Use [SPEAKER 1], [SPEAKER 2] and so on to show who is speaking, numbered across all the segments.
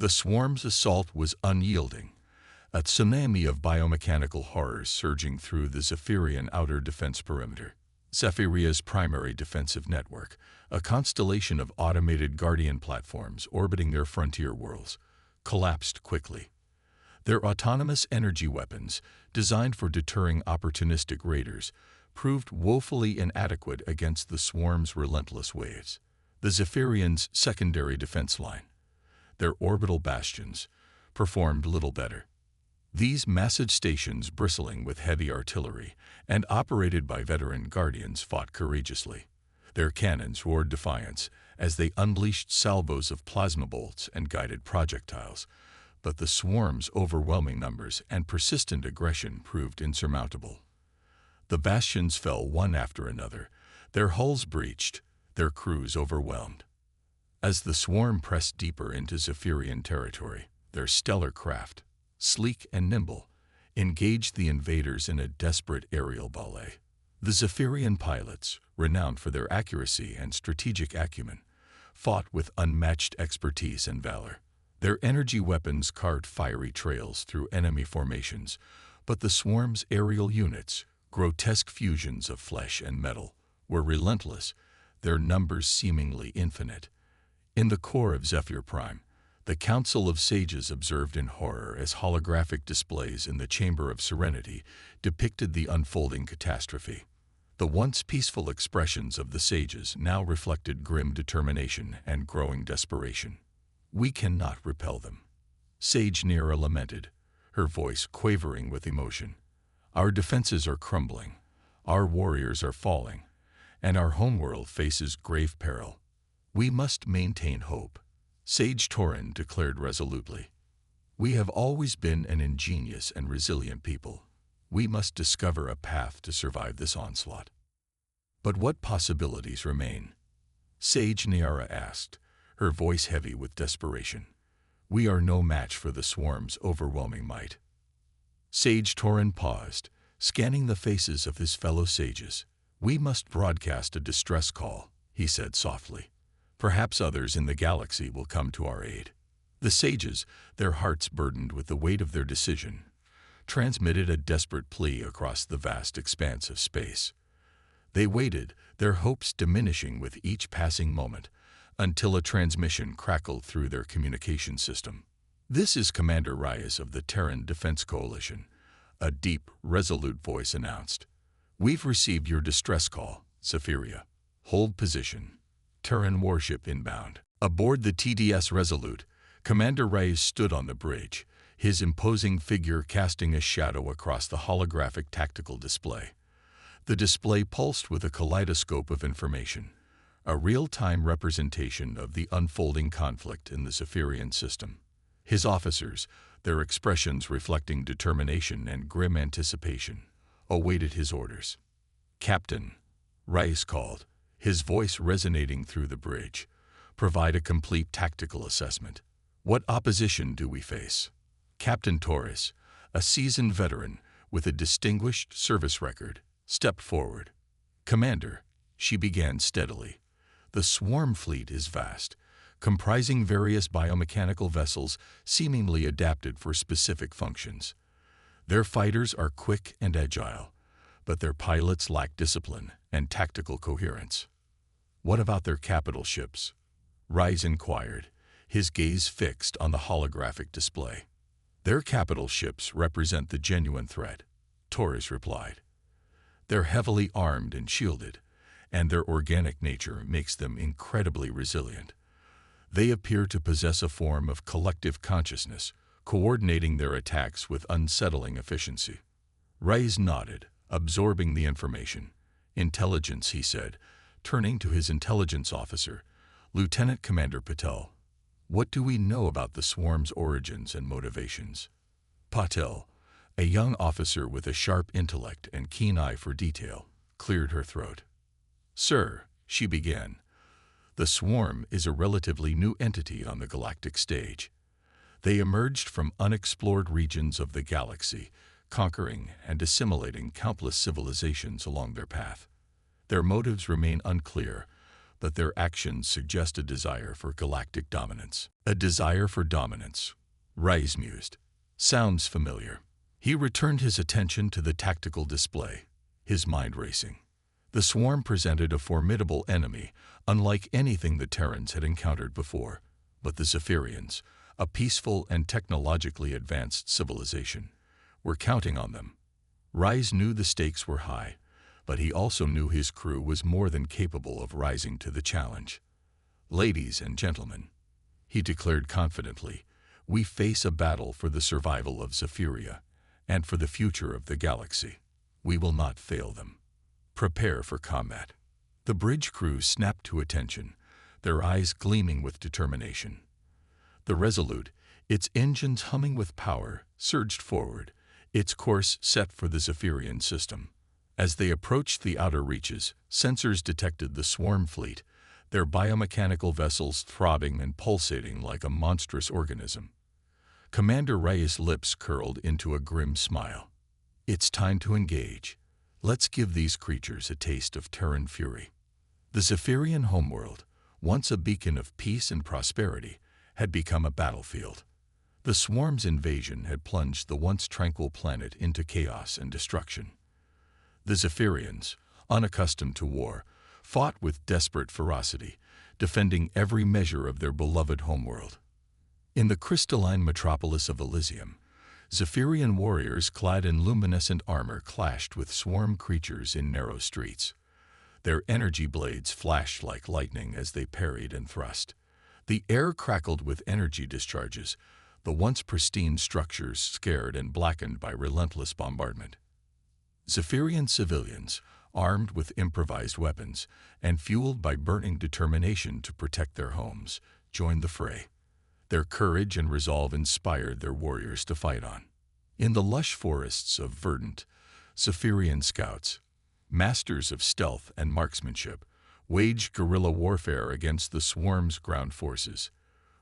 [SPEAKER 1] The swarm's assault was unyielding, a tsunami of biomechanical horrors surging through the Zephyrian outer defense perimeter. Zephyria's primary defensive network, a constellation of automated guardian platforms orbiting their frontier worlds, collapsed quickly. Their autonomous energy weapons, designed for deterring opportunistic raiders, proved woefully inadequate against the swarm's relentless waves. The Zephyrians' secondary defense line, their orbital bastions, performed little better. These massive stations, bristling with heavy artillery and operated by veteran guardians, fought courageously. Their cannons roared defiance as they unleashed salvos of plasma bolts and guided projectiles, but the swarm's overwhelming numbers and persistent aggression proved insurmountable. The bastions fell one after another, their hulls breached, their crews overwhelmed. As the swarm pressed deeper into Zephyrian territory, their stellar craft, sleek and nimble, engaged the invaders in a desperate aerial ballet. The Zephyrian pilots, renowned for their accuracy and strategic acumen, fought with unmatched expertise and valor. Their energy weapons carved fiery trails through enemy formations, but the swarm's aerial units, grotesque fusions of flesh and metal, were relentless, their numbers seemingly infinite. In the core of Zephyr Prime, the Council of Sages observed in horror as holographic displays in the Chamber of Serenity depicted the unfolding catastrophe. The once peaceful expressions of the sages now reflected grim determination and growing desperation. "We cannot repel them," Sage Nera lamented, her voice quavering with emotion. "Our defenses are crumbling, our warriors are falling, and our homeworld faces grave peril. We must maintain hope," Sage Torin declared resolutely. "We have always been an ingenious and resilient people. We must discover a path to survive this onslaught." "But what possibilities remain?" Sage Nera asked, her voice heavy with desperation. "We are no match for the swarm's overwhelming might." Sage Torin paused, scanning the faces of his fellow sages. "We must broadcast a distress call," he said softly. "Perhaps others in the galaxy will come to our aid." The sages, their hearts burdened with the weight of their decision, transmitted a desperate plea across the vast expanse of space. They waited, their hopes diminishing with each passing moment, until a transmission crackled through their communication system. "This is Commander Reyes of the Terran Defense Coalition," a deep, resolute voice announced. "We've received your distress call, Zephyria. Hold position. Terran warship inbound." Aboard the TDS Resolute, Commander Reyes stood on the bridge, his imposing figure casting a shadow across the holographic tactical display. The display pulsed with a kaleidoscope of information, a real-time representation of the unfolding conflict in the Zephyrian system. His officers, their expressions reflecting determination and grim anticipation, awaited his orders. "Captain," Reyes called, his voice resonating through the bridge, "provide a complete tactical assessment. What opposition do we face?" Captain Torres, a seasoned veteran with a distinguished service record, stepped forward. "Commander," she began steadily, "the swarm fleet is vast, comprising various biomechanical vessels seemingly adapted for specific functions. Their fighters are quick and agile, but their pilots lack discipline and tactical coherence." "What about their capital ships?" Reyes inquired, his gaze fixed on the holographic display. "Their capital ships represent the genuine threat," Torres replied. "They're heavily armed and shielded, and their organic nature makes them incredibly resilient. They appear to possess a form of collective consciousness, coordinating their attacks with unsettling efficiency." Reyes nodded, absorbing the information. "Intelligence," he said, turning to his intelligence officer, Lieutenant Commander Patel. "What do we know about the swarm's origins and motivations?" Patel, a young officer with a sharp intellect and keen eye for detail, cleared her throat. "Sir," she began, "the swarm is a relatively new entity on the galactic stage. They emerged from unexplored regions of the galaxy, conquering and assimilating countless civilizations along their path. Their motives remain unclear, but their actions suggest a desire for galactic dominance. A desire for dominance, Rais mused. Sounds familiar. He returned his attention to the tactical display, his mind racing. The swarm presented a formidable enemy, unlike anything the Terrans had encountered before. But the Zephyrians, a peaceful and technologically advanced civilization, were counting on them. Rais knew the stakes were high, but he also knew his crew was more than capable of rising to the challenge. Ladies and gentlemen, he declared confidently, we face a battle for the survival of Zephyria and for the future of the galaxy. We will not fail them. Prepare for combat. The bridge crew snapped to attention, their eyes gleaming with determination. The Resolute, its engines humming with power, surged forward, its course set for the Zephyrian system. As they approached the outer reaches, sensors detected the swarm fleet, their biomechanical vessels throbbing and pulsating like a monstrous organism. Commander Reyes' lips curled into a grim smile. It's time to engage. Let's give these creatures a taste of Terran fury. The Zephyrian homeworld, once a beacon of peace and prosperity, had become a battlefield. The swarm's invasion had plunged the once tranquil planet into chaos and destruction. The Zephyrians, unaccustomed to war, fought with desperate ferocity, defending every measure of their beloved homeworld. In the crystalline metropolis of Elysium, Zephyrian warriors clad in luminescent armor clashed with swarm creatures in narrow streets. Their energy blades flashed like lightning as they parried and thrust. The air crackled with energy discharges, the once pristine structures scared and blackened by relentless bombardment. Zephyrian civilians, armed with improvised weapons and fueled by burning determination to protect their homes, joined the fray. Their courage and resolve inspired their warriors to fight on. In the lush forests of verdant, Zephyrian scouts, masters of stealth and marksmanship, waged guerrilla warfare against the swarm's ground forces.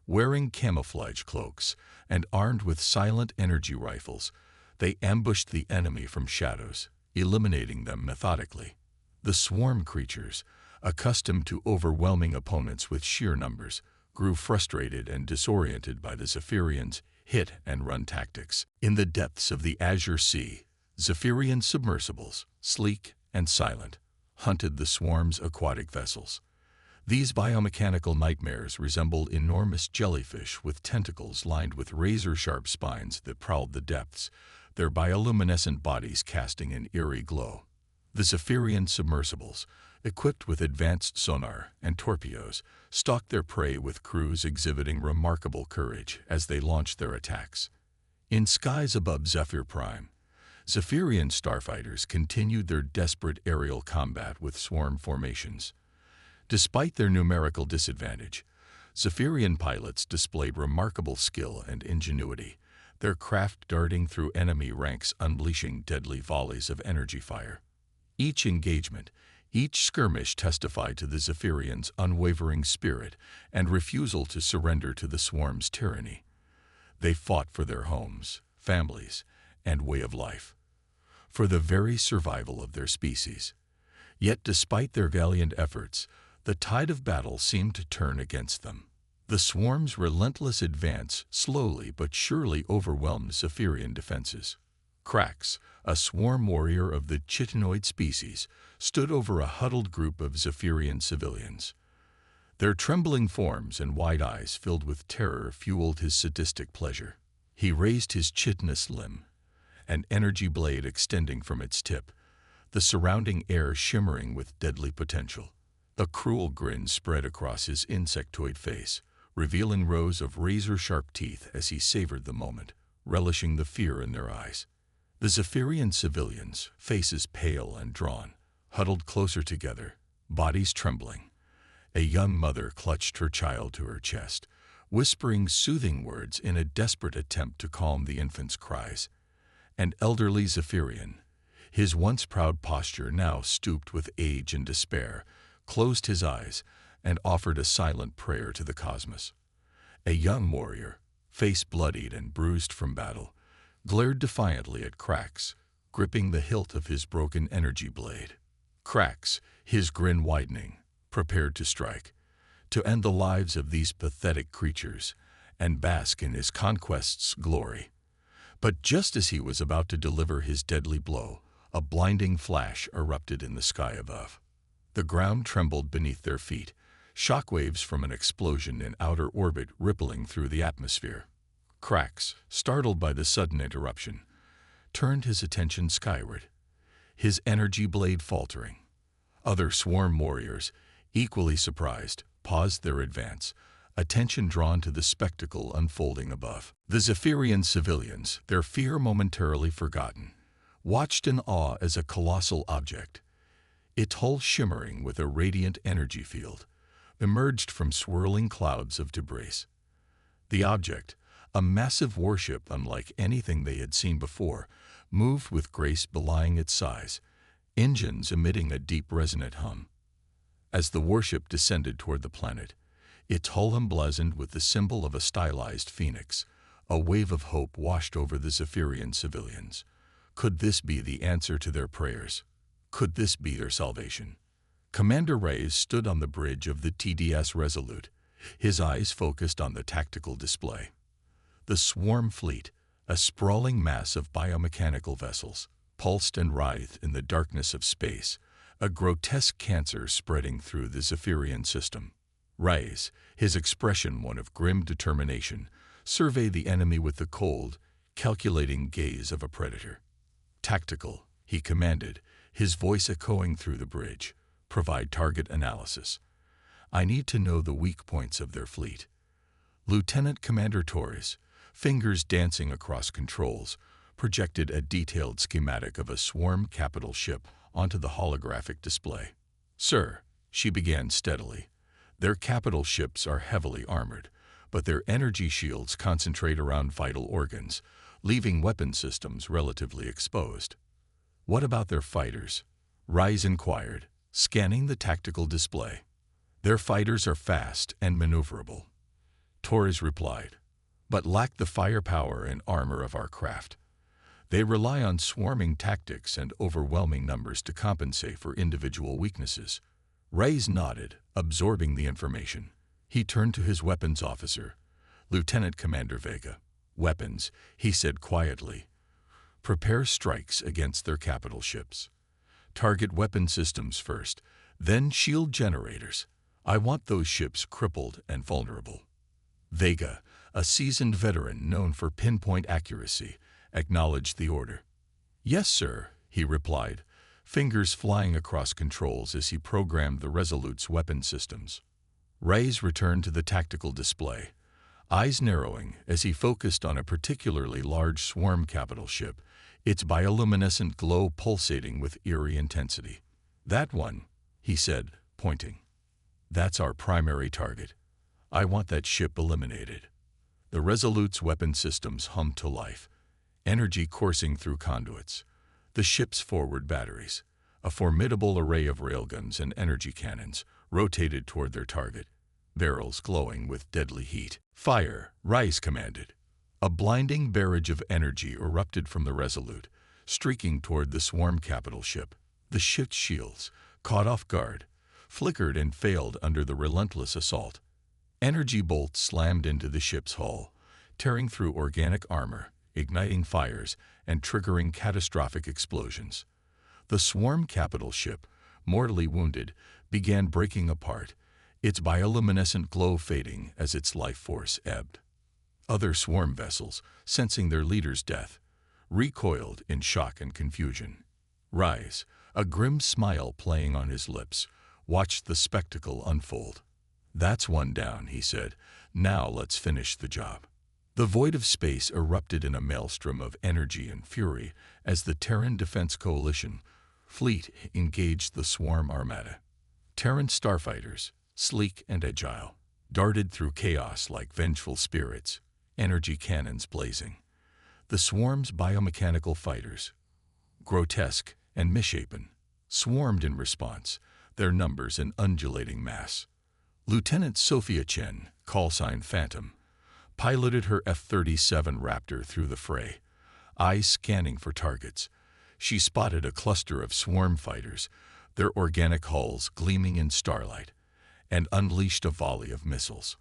[SPEAKER 1] Wearing camouflage cloaks and armed with silent energy rifles, they ambushed the enemy from shadows, eliminating them methodically. The swarm creatures, accustomed to overwhelming opponents with sheer numbers, grew frustrated and disoriented by the Zephyrians' hit-and-run tactics. In the depths of the Azure Sea, Zephyrian submersibles, sleek and silent, hunted the swarm's aquatic vessels. These biomechanical nightmares resembled enormous jellyfish with tentacles lined with razor-sharp spines that prowled the depths, their bioluminescent bodies casting an eerie glow. The Zephyrian submersibles, equipped with advanced sonar and torpedoes, stalked their prey with crews exhibiting remarkable courage as they launched their attacks. In skies above Zephyr Prime, Zephyrian starfighters continued their desperate aerial combat with swarm formations. Despite their numerical disadvantage, Zephyrian pilots displayed remarkable skill and ingenuity, their craft darting through enemy ranks unleashing deadly volleys of energy fire. Each engagement, each skirmish testified to the Zephyrians' unwavering spirit and refusal to surrender to the swarm's tyranny. They fought for their homes, families, and way of life, for the very survival of their species. Yet despite their valiant efforts, the tide of battle seemed to turn against them. The swarm's relentless advance slowly but surely overwhelmed Zephyrian defenses. Krax, a swarm warrior of the chitinoid species, stood over a huddled group of Zephyrian civilians. Their trembling forms and wide eyes filled with terror fueled his sadistic pleasure. He raised his chitinous limb, an energy blade extending from its tip, the surrounding air shimmering with deadly potential. A cruel grin spread across his insectoid face, revealing rows of razor-sharp teeth as he savored the moment, relishing the fear in their eyes. The Zephyrian civilians, faces pale and drawn, huddled closer together, bodies trembling. A young mother clutched her child to her chest, whispering soothing words in a desperate attempt to calm the infant's cries. An elderly Zephyrian, his once proud posture now stooped with age and despair, closed his eyes and offered a silent prayer to the cosmos. A young warrior, face bloodied and bruised from battle, glared defiantly at Krax, gripping the hilt of his broken energy blade. Krax, his grin widening, prepared to strike, to end the lives of these pathetic creatures and bask in his conquest's glory. But just as he was about to deliver his deadly blow, a blinding flash erupted in the sky above. The ground trembled beneath their feet, shockwaves from an explosion in outer orbit rippling through the atmosphere. Krax, startled by the sudden interruption, turned his attention skyward, his energy blade faltering. Other swarm warriors, equally surprised, paused their advance, attention drawn to the spectacle unfolding above. The Zephyrian civilians, their fear momentarily forgotten, watched in awe as a colossal object, its hull shimmering with a radiant energy field, emerged from swirling clouds of debris. The object, a massive warship unlike anything they had seen before, moved with grace belying its size, engines emitting a deep resonant hum. As the warship descended toward the planet, its hull emblazoned with the symbol of a stylized phoenix, a wave of hope washed over the Zephyrian civilians. Could this be the answer to their prayers? Could this be their salvation? Commander Reyes stood on the bridge of the TDS Resolute, his eyes focused on the tactical display. The swarm fleet, a sprawling mass of biomechanical vessels, pulsed and writhed in the darkness of space, a grotesque cancer spreading through the Zephyrian system. Reyes, his expression one of grim determination, surveyed the enemy with the cold, calculating gaze of a predator. "Tactical," he commanded, his voice echoing through the bridge. "Provide target analysis. I need to know the weak points of their fleet." Lieutenant Commander Torres, fingers dancing across controls, projected a detailed schematic of a swarm capital ship onto the holographic display. "Sir," she began steadily, "their capital ships are heavily armored, but their energy shields concentrate around vital organs, leaving weapon systems relatively exposed." "What about their fighters?" Reyes inquired, scanning the tactical display. "Their fighters are fast and maneuverable," Torres replied, "but lack the firepower and armor of our craft. They rely on swarming tactics and overwhelming numbers to compensate for individual weaknesses." Reyes nodded, absorbing the information. He turned to his weapons officer, Lieutenant Commander Vega. "Weapons," he said quietly. "Prepare strikes against their capital ships. Target weapon systems first, then shield generators. I want those ships crippled and vulnerable." Vega, a seasoned veteran known for pinpoint accuracy, acknowledged the order. "Yes, sir," he replied, fingers flying across controls as he programmed the Resolute's weapon systems. Reyes returned to the tactical display, eyes narrowing as he focused on a particularly large swarm capital ship, its bioluminescent glow pulsating with eerie intensity. "That one," he said, pointing. "That's our primary target. I want that ship eliminated." The Resolute's weapon systems hummed to life, energy coursing through conduits. The ship's forward batteries, a formidable array of railguns and energy cannons, rotated toward their target, barrels glowing with deadly heat. "Fire," Reyes commanded. A blinding barrage of energy erupted from the Resolute, streaking toward the swarm capital ship. The ship's shields, caught off guard, flickered and failed under the relentless assault. Energy bolts slammed into the ship's hull, tearing through organic armor, igniting fires, and triggering catastrophic explosions. The swarm capital ship, mortally wounded, began breaking apart, its bioluminescent glow fading as its life force ebbed. Other swarm vessels, sensing their leader's death, recoiled in shock and confusion. Reyes, a grim smile playing on his lips, watched the spectacle unfold. "That's one down," he said. "Now let's finish the job." The void of space erupted in a maelstrom of energy and fury as the Terran Defense Coalition fleet engaged the swarm armada. Terran starfighters, sleek and agile, darted through chaos like vengeful spirits, energy cannons blazing. The swarm's biomechanical fighters, grotesque and misshapen, swarmed in response, their numbers an undulating mass. Lieutenant Sophia Chen, callsign Phantom, piloted her F-37 Raptor through the fray, eyes scanning for targets. She spotted a cluster of swarm fighters, their organic hulls gleaming in starlight, and unleashed a volley of missiles.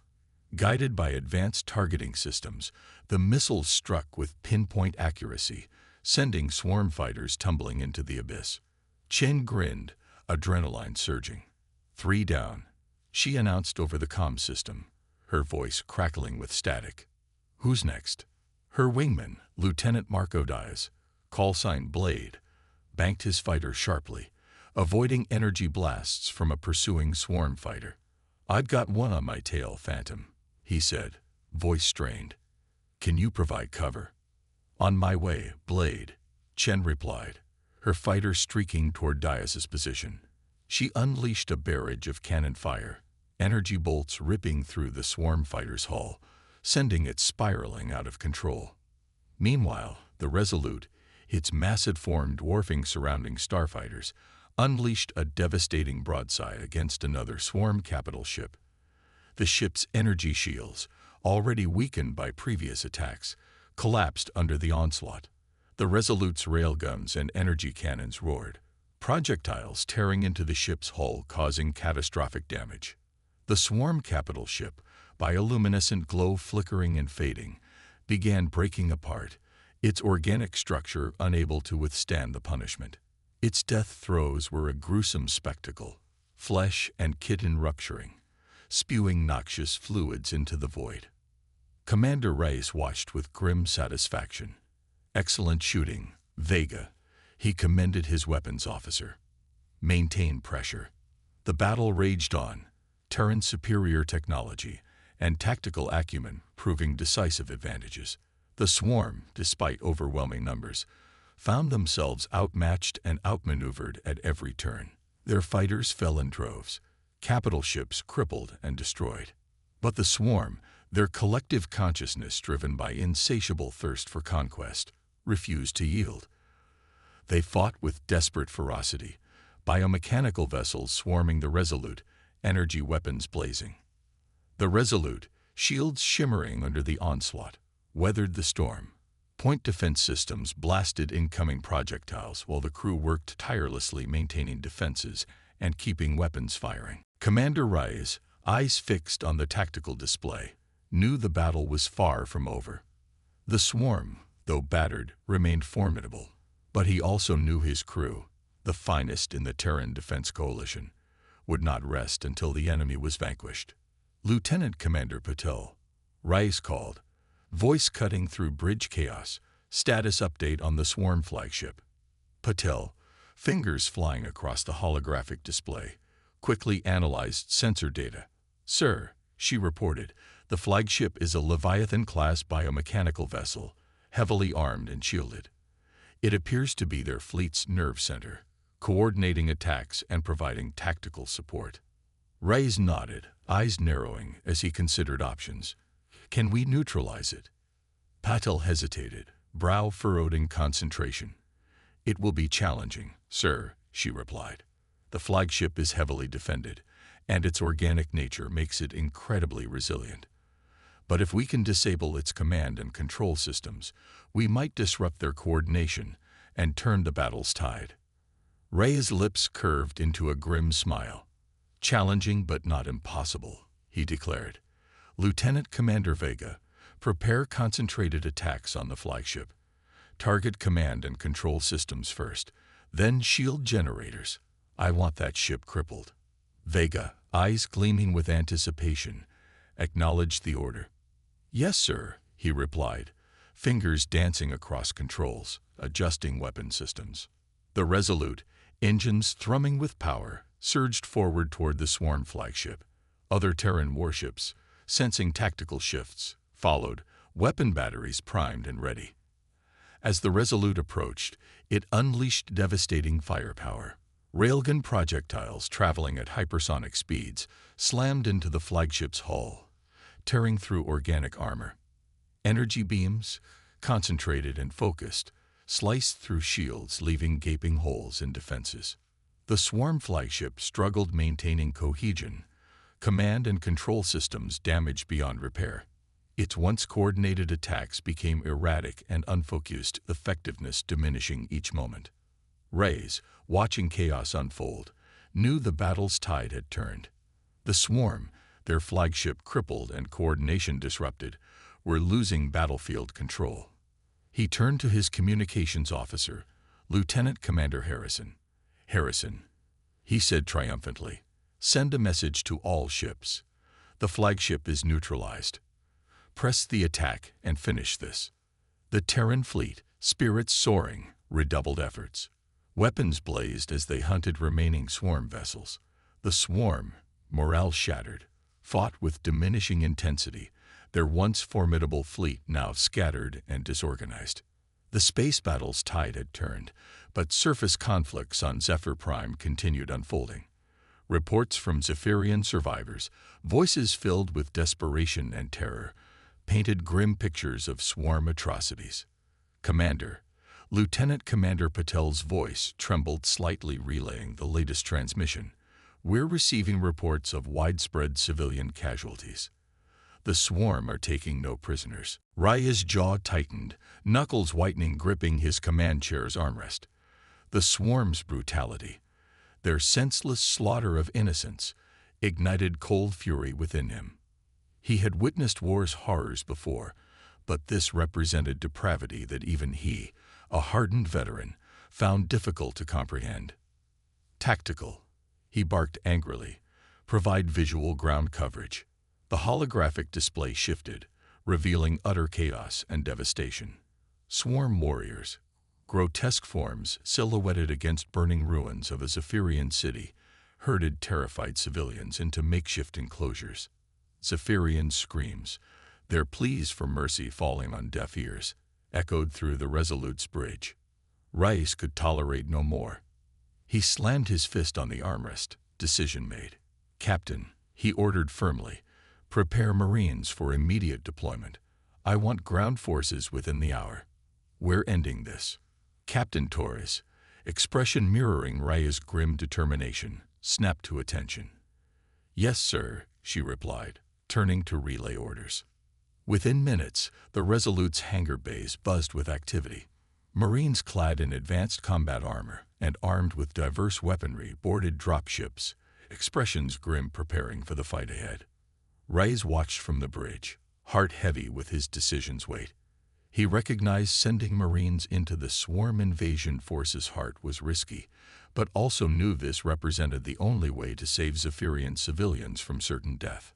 [SPEAKER 1] Guided by advanced targeting systems, the missiles struck with pinpoint accuracy, sending swarm fighters tumbling into the abyss. Chen grinned, adrenaline surging. 3 down, she announced over the comm system, her voice crackling with static. Who's next? Her wingman, Lieutenant Marco Diaz, callsign Blade, banked his fighter sharply, avoiding energy blasts from a pursuing swarm fighter. I've got one on my tail, Phantom, he said, voice strained. Can you provide cover? On my way, Blade, Chen replied, her fighter streaking toward Diaz's position. She unleashed a barrage of cannon fire, energy bolts ripping through the swarm fighter's hull, sending it spiraling out of control. Meanwhile, the Resolute, its massive form dwarfing surrounding starfighters, unleashed a devastating broadside against another swarm capital ship. The ship's energy shields, already weakened by previous attacks, collapsed under the onslaught. The Resolute's railguns and energy cannons roared, projectiles tearing into the ship's hull causing catastrophic damage. The swarm capital ship, bioluminescent glow flickering and fading, began breaking apart, its organic structure unable to withstand the punishment. Its death throes were a gruesome spectacle, flesh and kitten rupturing, spewing noxious fluids into the void. Commander Reyes watched with grim satisfaction. Excellent shooting, Vega, he commended his weapons officer. Maintain pressure. The battle raged on, Terran's superior technology and tactical acumen proving decisive advantages. The swarm, despite overwhelming numbers, found themselves outmatched and outmaneuvered at every turn. Their fighters fell in droves, capital ships crippled and destroyed. But the swarm, their collective consciousness driven by insatiable thirst for conquest, refused to yield. They fought with desperate ferocity, biomechanical vessels swarming the Resolute, energy weapons blazing. The Resolute, shields shimmering under the onslaught, weathered the storm. Point defense systems blasted incoming projectiles while the crew worked tirelessly maintaining defenses and keeping weapons firing. Commander Reyes, eyes fixed on the tactical display, knew the battle was far from over. The swarm, though battered, remained formidable, but he also knew his crew, the finest in the Terran Defense Coalition, would not rest until the enemy was vanquished. Lieutenant Commander Patel, Reyes called, voice cutting through bridge chaos, status update on the swarm flagship. Patel, fingers flying across the holographic display, quickly analyzed sensor data. Sir, she reported, the flagship is a Leviathan-class biomechanical vessel, heavily armed and shielded. It appears to be their fleet's nerve center, coordinating attacks and providing tactical support. Reyes nodded, eyes narrowing as he considered options. Can we neutralize it? Patel hesitated, brow furrowed in concentration. It will be challenging, sir, she replied. The flagship is heavily defended, and its organic nature makes it incredibly resilient. But if we can disable its command and control systems, we might disrupt their coordination and turn the battle's tide. Reyes' lips curved into a grim smile. Challenging but not impossible, he declared. Lieutenant Commander Vega, prepare concentrated attacks on the flagship. Target command and control systems first, then shield generators. I want that ship crippled. Vega, eyes gleaming with anticipation, acknowledged the order. Yes, sir, he replied, fingers dancing across controls, adjusting weapon systems. The Resolute, engines thrumming with power, surged forward toward the swarm flagship. Other Terran warships, sensing tactical shifts, followed, weapon batteries primed and ready. As the Resolute approached, it unleashed devastating firepower. Railgun projectiles traveling at hypersonic speeds slammed into the flagship's hull, tearing through organic armor. Energy beams, concentrated and focused, sliced through shields, leaving gaping holes in defenses. The swarm flagship struggled maintaining cohesion, command and control systems damaged beyond repair. Its once coordinated attacks became erratic and unfocused, effectiveness diminishing each moment. Reyes, watching chaos unfold, knew the battle's tide had turned. The swarm, their flagship crippled and coordination disrupted, were losing battlefield control. He turned to his communications officer, Lieutenant Commander Harrison. "Harrison," he said triumphantly, "send a message to all ships. The flagship is neutralized. Press the attack and finish this." The Terran fleet, spirits soaring, redoubled efforts. Weapons blazed as they hunted remaining swarm vessels. The swarm, morale shattered, fought with diminishing intensity, their once formidable fleet now scattered and disorganized. The space battle's tide had turned, but surface conflicts on Zephyr Prime continued unfolding. Reports from Zephyrian survivors, voices filled with desperation and terror, painted grim pictures of swarm atrocities. "Commander," Lieutenant Commander Patel's voice trembled slightly, relaying the latest transmission. "We're receiving reports of widespread civilian casualties. The swarm are taking no prisoners." Raya's jaw tightened, knuckles whitening, gripping his command chair's armrest. The swarm's brutality, their senseless slaughter of innocents, ignited cold fury within him. He had witnessed war's horrors before, but this represented depravity that even he, a hardened veteran, found difficult to comprehend. "Tactical," he barked angrily. "Provide visual ground coverage." The holographic display shifted, revealing utter chaos and devastation. Swarm warriors, grotesque forms silhouetted against burning ruins of a Zephyrian city, herded terrified civilians into makeshift enclosures. Zephyrian screams, their pleas for mercy falling on deaf ears, echoed through the Resolute's bridge. Rice could tolerate no more. He slammed his fist on the armrest. Decision made. "Captain," he ordered firmly, "prepare Marines for immediate deployment. I want ground forces within the hour. We're ending this." Captain Torres, expression mirroring Raya's grim determination, snapped to attention. "Yes, sir," she replied, turning to relay orders. Within minutes, the Resolute's hangar bays buzzed with activity. Marines clad in advanced combat armor and armed with diverse weaponry boarded dropships, expressions grim, preparing for the fight ahead. Reyes watched from the bridge, heart heavy with his decision's weight. He recognized sending Marines into the swarm invasion force's heart was risky, but also knew this represented the only way to save Zephyrian civilians from certain death.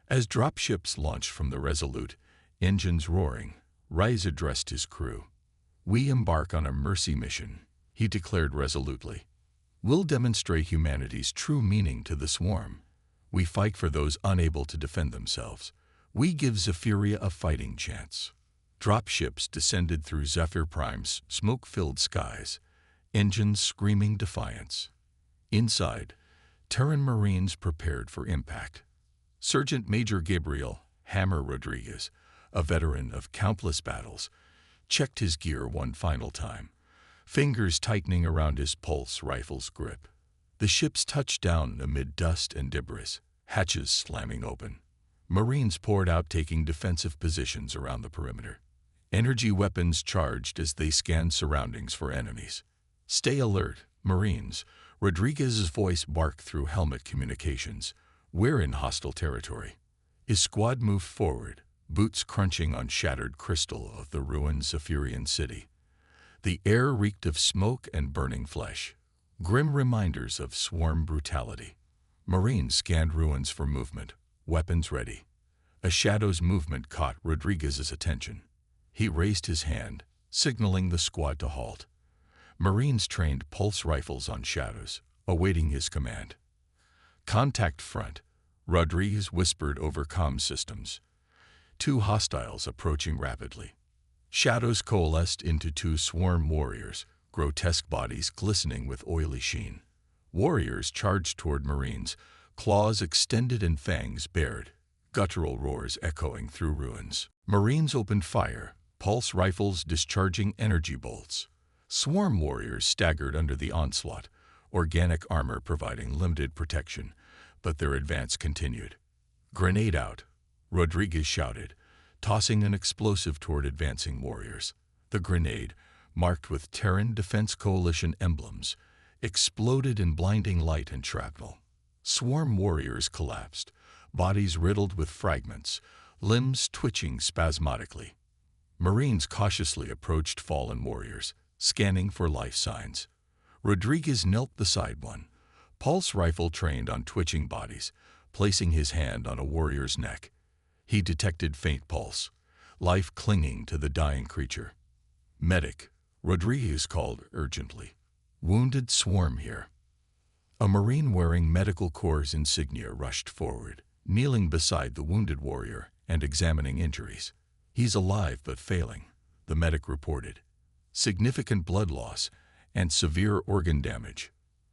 [SPEAKER 1] As dropships launched from the Resolute, engines roaring, Reyes addressed his crew. "We embark on a mercy mission," he declared resolutely. "We'll demonstrate humanity's true meaning to the swarm. We fight for those unable to defend themselves. We give Zephyria a fighting chance." Dropships descended through Zephyr Prime's smoke-filled skies, engines screaming defiance. Inside, Terran Marines prepared for impact. Sergeant Major Gabriel "Hammer" Rodriguez, a veteran of countless battles, checked his gear one final time, fingers tightening around his pulse rifle's grip. The ships touched down amid dust and debris, hatches slamming open. Marines poured out, taking defensive positions around the perimeter. Energy weapons charged as they scanned surroundings for enemies. "Stay alert, Marines," Rodriguez's voice barked through helmet communications. "We're in hostile territory." His squad moved forward, boots crunching on shattered crystal of the ruined Zephyrian city. The air reeked of smoke and burning flesh, grim reminders of swarm brutality. Marines scanned ruins for movement, weapons ready. A shadow's movement caught Rodriguez's attention. He raised his hand, signaling the squad to halt. Marines trained pulse rifles on shadows, awaiting his command. "Contact front," Rodriguez whispered over comm systems. Two hostiles approaching rapidly. Shadows coalesced into two swarm warriors, grotesque bodies glistening with oily sheen. Warriors charged toward Marines, claws extended and fangs bared, guttural roars echoing through ruins. Marines opened fire, pulse rifles discharging energy bolts. Swarm warriors staggered under the onslaught, organic armor providing limited protection, but their advance continued. "Grenade out," Rodriguez shouted, tossing an explosive toward advancing warriors. The grenade, marked with Terran Defense Coalition emblems, exploded in blinding light and shrapnel. Swarm warriors collapsed, bodies riddled with fragments, limbs twitching spasmodically. Marines cautiously approached fallen warriors, scanning for life signs. Rodriguez knelt beside one, pulse rifle trained on twitching bodies, placing his hand on a warrior's neck. He detected faint pulse, life clinging to the dying creature. "Medic," Rodriguez called urgently. "Wounded swarm here." A Marine wearing Medical Corps insignia rushed forward, kneeling beside the wounded warrior and examining injuries. "He's alive but failing," the medic reported. "Significant blood loss and severe organ damage."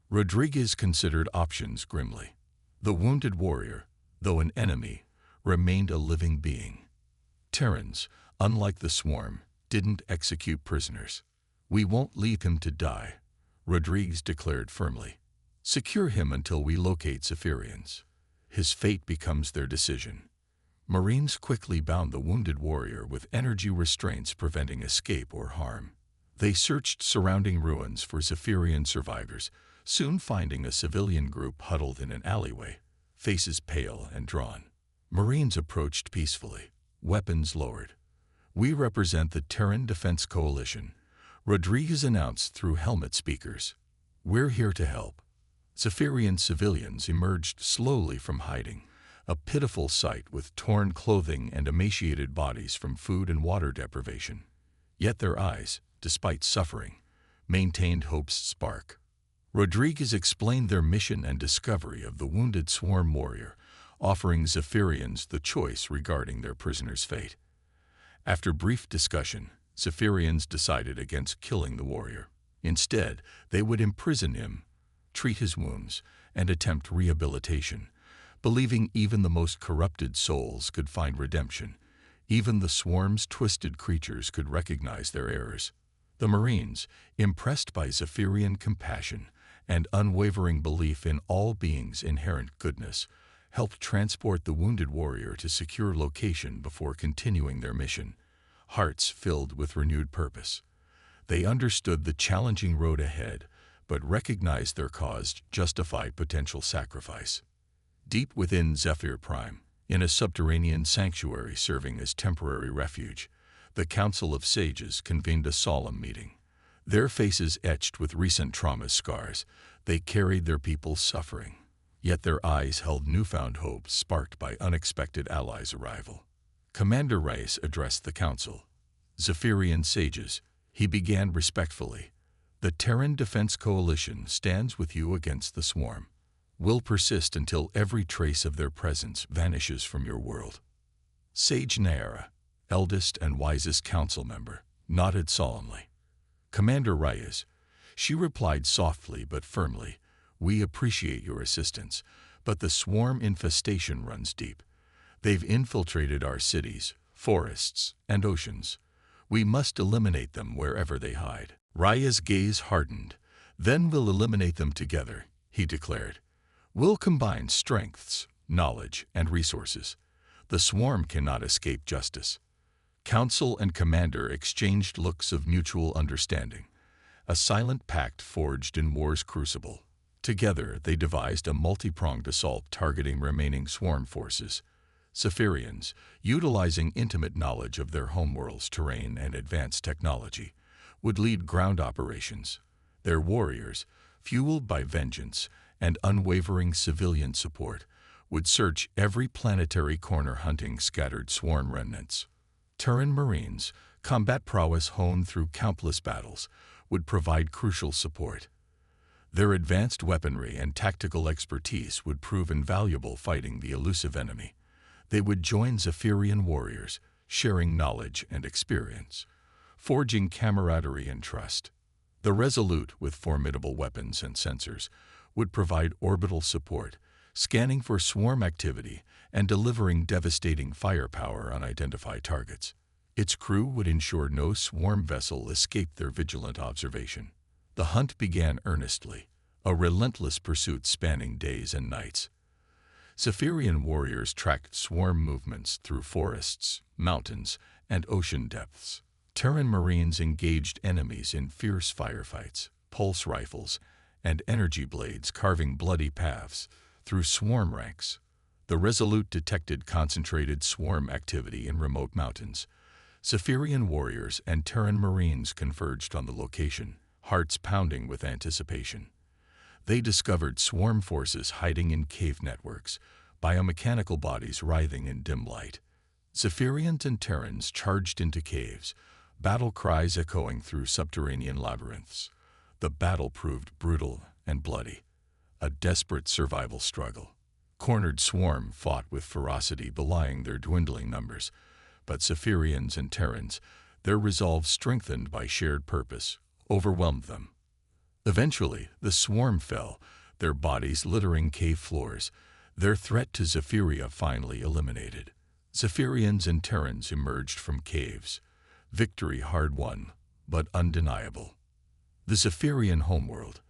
[SPEAKER 1] Rodriguez considered options grimly. The wounded warrior, though an enemy, remained a living being. Terrans, unlike the swarm, didn't execute prisoners. "We won't leave him to die," Rodriguez declared firmly. "Secure him until we locate Zephyrians. His fate becomes their decision." Marines quickly bound the wounded warrior with energy restraints preventing escape or harm. They searched surrounding ruins for Zephyrian survivors, soon finding a civilian group huddled in an alleyway, faces pale and drawn. Marines approached peacefully, weapons lowered. "We represent the Terran Defense Coalition," Rodriguez announced through helmet speakers. "We're here to help." Zephyrian civilians emerged slowly from hiding, a pitiful sight with torn clothing and emaciated bodies from food and water deprivation. Yet their eyes, despite suffering, maintained hope's spark. Rodriguez explained their mission and discovery of the wounded swarm warrior, offering Zephyrians the choice regarding their prisoner's fate. After brief discussion, Zephyrians decided against killing the warrior. Instead, they would imprison him, treat his wounds, and attempt rehabilitation, believing even the most corrupted souls could find redemption. Even the swarm's twisted creatures could recognize their errors. The Marines, impressed by Zephyrian compassion and unwavering belief in all beings' inherent goodness, helped transport the wounded warrior to secure location before continuing their mission, hearts filled with renewed purpose. They understood the challenging road ahead, but recognized their cause justified potential sacrifice. Deep within Zephyr Prime, in a subterranean sanctuary serving as temporary refuge, the Council of Sages convened a solemn meeting. Their faces etched with recent trauma scars, they carried their people's suffering. Yet their eyes held newfound hope sparked by unexpected allies' arrival. Commander Rice addressed the council. "Zephyrian sages," he began respectfully, "the Terran Defense Coalition stands with you against the swarm. We'll persist until every trace of their presence vanishes from your world." Sage Naira, eldest and wisest council member, nodded solemnly. "Commander Reyes," she replied softly but firmly, "we appreciate your assistance, but the swarm infestation runs deep. They've infiltrated our cities, forests, and oceans. We must eliminate them wherever they hide." Reyes' gaze hardened. "Then we'll eliminate them together," he declared. "We'll combine strengths, knowledge, and resources. The swarm cannot escape justice." Council and Commander exchanged looks of mutual understanding, a silent pact forged in war's crucible. Together, they devised a multi-pronged assault targeting remaining swarm forces. Zephyrians, utilizing intimate knowledge of their homeworld's terrain and advanced technology, would lead ground operations. Their warriors, fueled by vengeance and unwavering civilian support, would search every planetary corner hunting scattered swarm remnants. Terran Marines, combat prowess honed through countless battles, would provide crucial support. Their advanced weaponry and tactical expertise would prove invaluable fighting the elusive enemy. They would join Zephyrian warriors, sharing knowledge and experience, forging camaraderie and trust. The Resolute, with formidable weapons and sensors, would provide orbital support, scanning for swarm activity and delivering devastating firepower on identified targets. Its crew would ensure no swarm vessel escaped their vigilant observation. The hunt began earnestly, a relentless pursuit spanning days and nights. Zephyrian warriors tracked swarm movements through forests, mountains, and ocean depths. Terran Marines engaged enemies in fierce firefights, pulse rifles, and energy blades carving bloody paths through swarm ranks. The Resolute detected concentrated swarm activity in remote mountains. Zephyrian warriors and Terran marines converged on the location, hearts pounding with anticipation. They discovered swarm forces hiding in cave networks, biomechanical bodies writhing in dim light. Zephyrians and Terrans charged into caves, battle cries echoing through subterranean labyrinths. The battle proved brutal and bloody, a desperate survival struggle. Cornered swarm fought with ferocity belying their dwindling numbers, but Zephyrians and Terrans, their resolve strengthened by shared purpose, overwhelmed them. Eventually, the swarm fell, their bodies littering cave floors, their threat to Zephyria finally eliminated. Zephyrians and Terrans emerged from caves. Victory hard-won, but undeniable. The Zephyrian homeworld,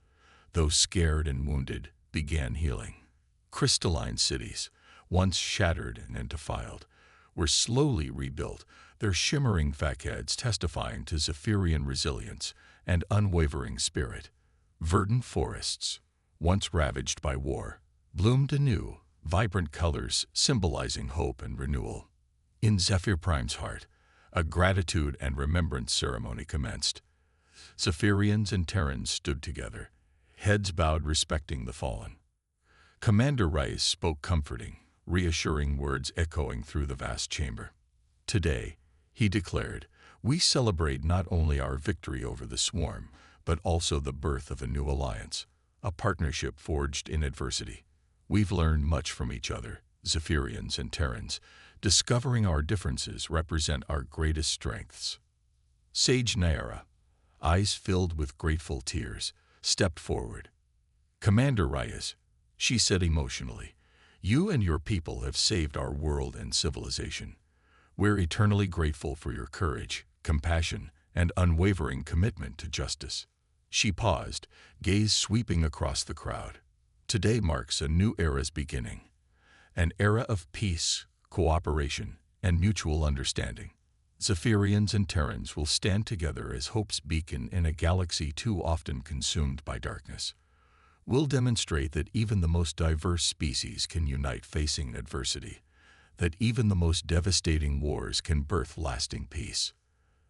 [SPEAKER 1] though scared and wounded, began healing. Crystalline cities, once shattered and defiled, were slowly rebuilt, their shimmering facades testifying to Zephyrian resilience and unwavering spirit. Verdant forests, once ravaged by war, bloomed anew, vibrant colors symbolizing hope and renewal. In Zephyr Prime's heart, a gratitude and remembrance ceremony commenced. Zephyrians and Terrans stood together, heads bowed respecting the fallen. Commander Rice spoke comforting, reassuring words echoing through the vast chamber. Today, he declared, we celebrate not only our victory over the swarm, but also the birth of a new alliance, a partnership forged in adversity. We've learned much from each other, Zephyrians and Terrans. Discovering our differences represent our greatest strengths. Sage Naira, eyes filled with grateful tears, stepped forward. Commander Reyes, she said emotionally, you and your people have saved our world and civilization. We're eternally grateful for your courage, compassion, and unwavering commitment to justice. She paused, gaze sweeping across the crowd. Today marks a new era's beginning, an era of peace, cooperation, and mutual understanding. Zephyrians and Terrans will stand together as hope's beacon in a galaxy too often consumed by darkness. We'll demonstrate that even the most diverse species can unite facing adversity, that even the most devastating wars can birth lasting peace.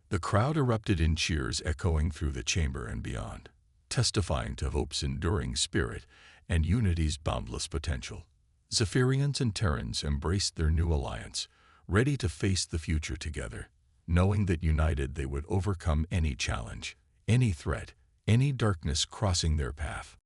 [SPEAKER 1] The crowd erupted in cheers echoing through the chamber and beyond, testifying to hope's enduring spirit and unity's boundless potential. Zephyrians and Terrans embraced their new alliance, ready to face the future together, knowing that united they would overcome any challenge, any threat, any darkness crossing their path.